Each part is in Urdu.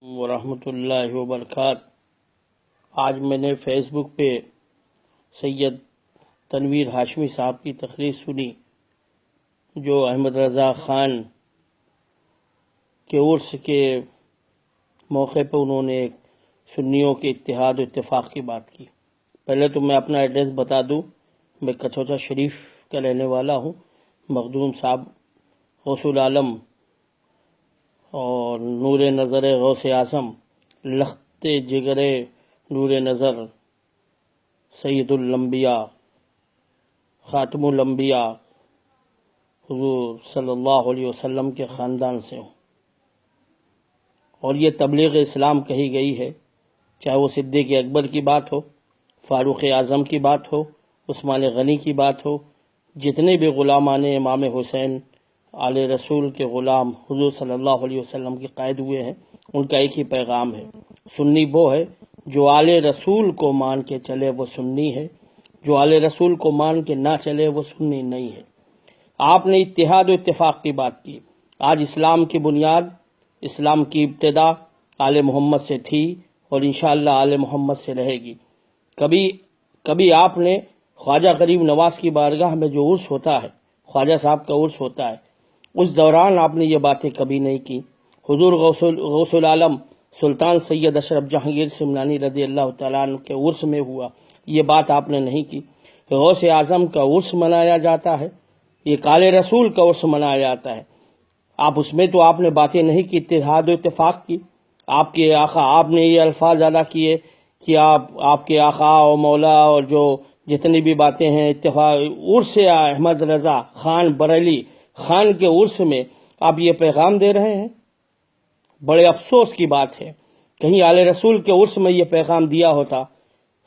ورحمۃ اللہ وبرکاتہ۔ آج میں نے فیس بک پہ سید تنویر ہاشمی صاحب کی تقریر سنی، جو احمد رضا خان کے عرس کے موقع پہ انہوں نے سنیوں کے اتحاد و اتفاق کی بات کی۔ پہلے تو میں اپنا ایڈریس بتا دوں، میں کچھوچا شریف کا رہنے والا ہوں۔ مخدوم صاحب غوث العالم اور نور نظر غوث اعظم، لخت جگر نور نظر، سید الانبیاء، خاتم الانبیاء حضور صلی اللہ علیہ وسلم کے خاندان سے ہوں، اور یہ تبلیغ اسلام کہی گئی ہے، چاہے وہ صدیق اکبر کی بات ہو، فاروق اعظم کی بات ہو، عثمان غنی کی بات ہو، جتنے بھی غلامان امام حسین آل رسول کے غلام حضور صلی اللہ علیہ وسلم کے قائد ہوئے ہیں، ان کا ایک ہی پیغام ہے: سنی وہ ہے جو آل رسول کو مان کے چلے وہ سنی ہے، جو آل رسول کو مان کے نہ چلے وہ سنی نہیں ہے۔ آپ نے اتحاد و اتفاق کی بات کی۔ آج اسلام کی بنیاد، اسلام کی ابتدا آل محمد سے تھی اور انشاءاللہ آل محمد سے رہے گی۔ کبھی آپ نے خواجہ غریب نواز کی بارگاہ میں جو عرس ہوتا ہے، خواجہ صاحب کا عرس ہوتا ہے، اس دوران آپ نے یہ باتیں کبھی نہیں کی۔ حضور غوث العالم سلطان سید اشرف جہانگیر سمنانی رضی اللہ تعالیٰ عنہ کے عرس میں ہوا، یہ بات آپ نے نہیں کی۔ غوث اعظم کا عرس منایا جاتا ہے، یہ آل رسول کا عرس منایا جاتا ہے، اس میں تو آپ نے باتیں نہیں کی، اتحاد و اتفاق کی۔ آپ کے آقا، آپ نے یہ الفاظ ادا کیے کہ آپ کے آقا و مولا اور جو جتنی بھی باتیں ہیں، اتفاق عرس احمد رضا خان بریلی خان کے عرس میں آپ یہ پیغام دے رہے ہیں۔ بڑے افسوس کی بات ہے، کہیں آل رسول کے عرس میں یہ پیغام دیا ہوتا،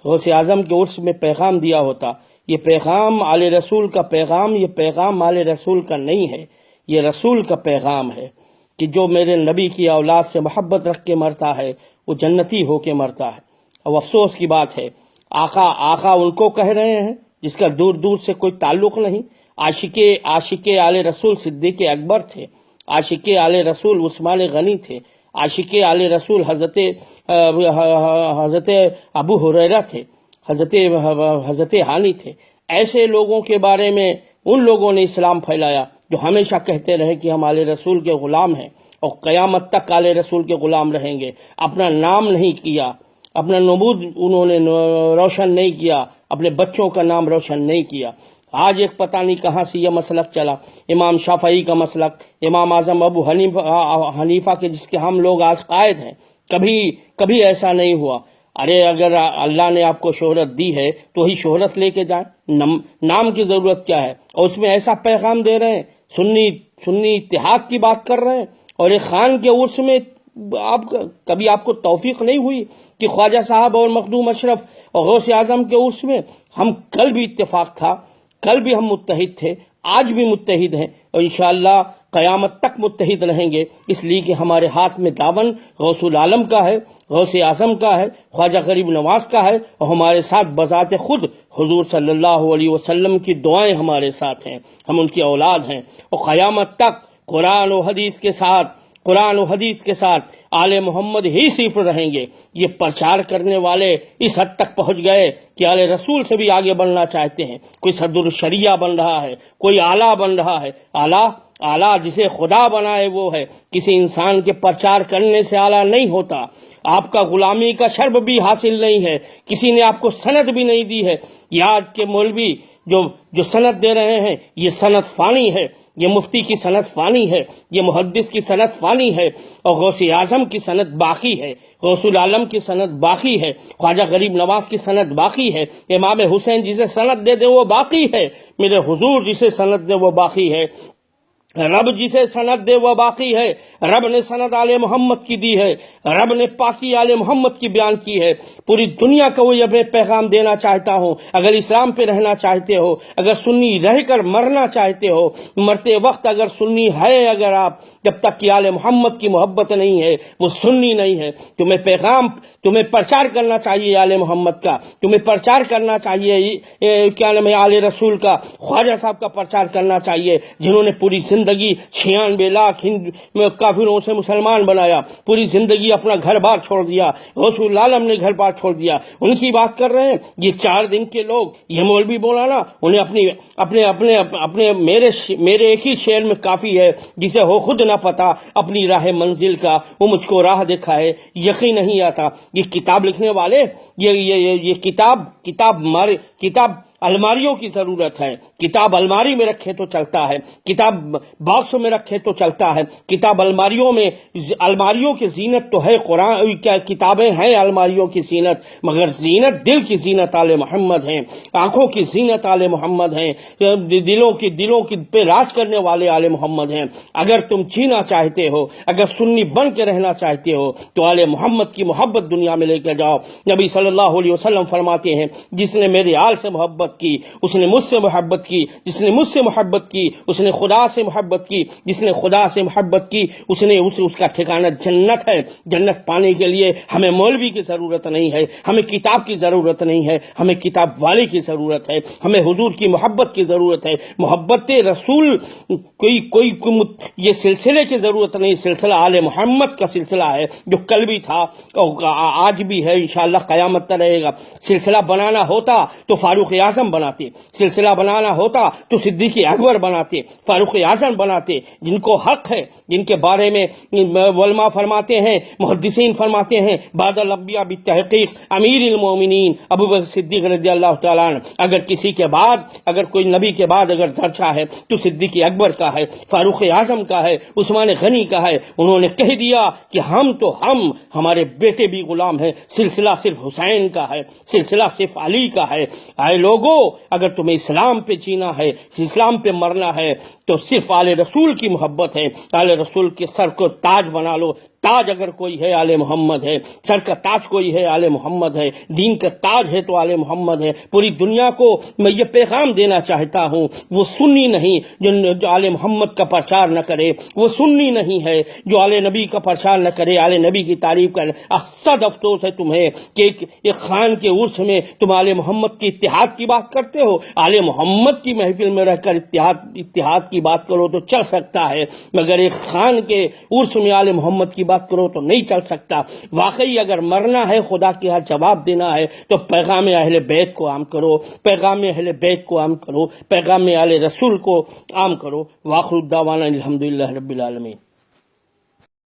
غوث اعظم کے عرس میں پیغام دیا ہوتا۔ یہ پیغام آل رسول کا پیغام، یہ پیغام آل رسول کا نہیں ہے، یہ رسول کا پیغام ہے کہ جو میرے نبی کی اولاد سے محبت رکھ کے مرتا ہے وہ جنتی ہو کے مرتا ہے۔ اب افسوس کی بات ہے، آقا ان کو کہہ رہے ہیں جس کا دور دور سے کوئی تعلق نہیں۔ عاشق آل رسول صدیق اکبر تھے، عاشق آل رسول عثمان غنی تھے، عاشق آل رسول حضرت ابو ہریرہ تھے، حضرت ہانی تھے۔ ایسے لوگوں کے بارے میں ان لوگوں نے اسلام پھیلایا جو ہمیشہ کہتے رہے کہ ہم آل رسول کے غلام ہیں اور قیامت تک آل رسول کے غلام رہیں گے۔ اپنا نام نہیں کیا، اپنا نمود انہوں نے روشن نہیں کیا، اپنے بچوں کا نام روشن نہیں کیا۔ آج ایک پتہ نہیں کہاں سے یہ مسلک چلا، امام شافعی کا مسلک، امام اعظم ابو حنیفہ کے جس کے ہم لوگ آج قائد ہیں، کبھی ایسا نہیں ہوا۔ ارے اگر اللہ نے آپ کو شہرت دی ہے تو ہی شہرت لے کے جائیں، نام کی ضرورت کیا ہے؟ اور اس میں ایسا پیغام دے رہے ہیں، سنی اتحاد کی بات کر رہے ہیں، اور ایک خان کے عرس میں کبھی آپ کو توفیق نہیں ہوئی کہ خواجہ صاحب اور مخدوم اشرف اور غوث اعظم کے عرس میں کل بھی اتفاق تھا، کل بھی ہم متحد تھے، آج بھی متحد ہیں، اور انشاءاللہ قیامت تک متحد رہیں گے، اس لیے کہ ہمارے ہاتھ میں دامن غوث العالم کا ہے، غوث اعظم کا ہے، خواجہ غریب نواز کا ہے، اور ہمارے ساتھ بذات خود حضور صلی اللہ علیہ وسلم کی دعائیں ہمارے ساتھ ہیں، ہم ان کی اولاد ہیں، اور قیامت تک قرآن و حدیث کے ساتھ آل محمد ہی صرف رہیں گے۔ یہ پرچار کرنے والے اس حد تک پہنچ گئے کہ آل رسول سے بھی آگے بڑھنا چاہتے ہیں، کوئی صدر الشریعہ بن رہا ہے، کوئی آلہ بن رہا ہے۔ آلہ جسے خدا بنائے وہ ہے، کسی انسان کے پرچار کرنے سے آلہ نہیں ہوتا۔ آپ کا غلامی کا شرب بھی حاصل نہیں ہے، کسی نے آپ کو سند بھی نہیں دی ہے۔ یہ آج کے مولوی جو سند دے رہے ہیں، یہ سند فانی ہے، یہ مفتی کی سند فانی ہے، یہ محدث کی سند فانی ہے، اور غوث اعظم کی سند باقی ہے، غوث العالم کی سند باقی ہے، خواجہ غریب نواز کی سند باقی ہے، امام حسین جسے سند دے وہ باقی ہے، میرے حضور جسے سند دے وہ باقی ہے، رب جسے سند دے وہ باقی ہے۔ رب نے سند آل محمد کی دی ہے، رب نے پاکی آل محمد کی بیان کی ہے۔ پوری دنیا کو وہ یہ پیغام دینا چاہتا ہوں، اگر اسلام پہ رہنا چاہتے ہو، اگر سنی رہ کر مرنا چاہتے ہو، مرتے وقت اگر سنی ہے، اگر آپ جب تک کہ آل محمد کی محبت نہیں ہے وہ سنی نہیں ہے۔ تمہیں پرچار کرنا چاہیے آل محمد کا، تمہیں پرچار کرنا چاہیے آل رسول کا، خواجہ صاحب کا پرچار کرنا چاہیے، جنہوں نے پوری زندگی زندگی 96 لاکھ کافروں سے مسلمان بنایا، پوری زندگی اپنا گھر بار چھوڑ دیا، رسول عالم نے گھر بار چھوڑ دیا، ان کی بات کر رہے ہیں۔ یہ 4 دن کے لوگ، یہ مولوی مولانا، انہیں اپنے میرے ایک ہی شعر میں کافی ہے جسے ہو خود نہ پتا اپنی راہ منزل کا، وہ مجھ کو راہ دکھائے یقین نہیں آتا۔ یہ کتاب لکھنے والے، یہ کتاب الماریوں کی ضرورت ہے، کتاب الماری میں رکھے تو چلتا ہے، کتاب باکس میں رکھے تو چلتا ہے، کتاب الماریوں کی زینت تو ہے قرآن، کتابیں ہیں الماریوں کی زینت، مگر زینت دل کی زینت آل محمد ہیں، آنکھوں کی زینت آل محمد ہیں، دلوں کی پہ راج کرنے والے آل محمد ہیں۔ اگر تم جینا چاہتے ہو، اگر سنی بن کے رہنا چاہتے ہو تو آل محمد کی محبت دنیا میں لے کے جاؤ۔ نبی صلی اللہ علیہ وسلم فرماتے ہیں، جس نے میرے آل سے محبت کی اس نے مجھ سے محبت کی، جس نے مجھ سے محبت کی اس نے خدا سے محبت کی، جس نے خدا سے محبت کی اس کا ٹھکانہ جنت ہے۔ جنت پانے کے لیے ہمیں مولوی کی ضرورت نہیں ہے، ہمیں کتاب کی ضرورت نہیں ہے، ہمیں کتاب والے کی ضرورت ہے، ہمیں حضور کی محبت کی ضرورت ہے۔ محبت رسول کوئی یہ سلسلے کی ضرورت نہیں، سلسلہ آل محمد کا سلسلہ ہے، جو کل بھی تھا اور آج بھی ہے، انشاءاللہ قیامت تک رہے گا۔ سلسلہ بنانا ہوتا تو فاروق اعظم بناتے، سلسلہ بنانا ہوتا تو صدیق اکبر بناتے، فاروق اعظم بناتے، جن کو حق ہے، جن کے بارے میں علماء فرماتے ہیں، محدثین فرماتے ہیں، بعد الانبیاء بالتحقیق امیر المومنین ابو بکر صدیق رضی اللہ تعالیٰ عنہ۔ اگر کسی کے بعد، اگر کوئی نبی کے بعد اگر درجہ ہے تو صدیق اکبر کا ہے، فاروق اعظم کا ہے، عثمان غنی کا ہے۔ انہوں نے کہہ دیا کہ ہمارے بیٹے بھی غلام ہیں، سلسلہ صرف حسین کا ہے، سلسلہ صرف علی کا ہے۔ آئے لوگوں، اگر تمہیں اسلام پہ جینا ہے، اسلام پہ مرنا ہے تو صرف آل رسول کی محبت ہے۔ آل رسول کے سر کو تاج بنا لو، تاج اگر کوئی ہے آل محمد ہے، سر کا تاج کوئی ہے آل محمد ہے، دین کا تاج ہے تو آل محمد ہے۔ پوری دنیا کو میں یہ پیغام دینا چاہتا ہوں، وہ سنی نہیں جو آل محمد کا پرچار نہ کرے، وہ سنی نہیں ہے جو آل نبی کا پرچار نہ کرے، آل نبی کی تعریف کرے۔ صد افسوس ہے تمہیں کہ ایک خان کے عرس میں تم آل محمد کی اتحاد کی بات کرتے ہو۔ آل محمد کی محفل میں رہ کر اتحاد کی بات کرو تو چل سکتا ہے، مگر ایک خان کے عرس میں آل محمد کی بات کرو تو نہیں چل سکتا۔ واقعی اگر مرنا ہے، خدا کے ہاں جواب دینا ہے تو پیغام اہل بیت کو عام کرو، پیغام اہل بیت کو عام کرو، پیغام آل رسول کو عام کرو۔ وآخر دعوانا الحمدللہ رب العالمین۔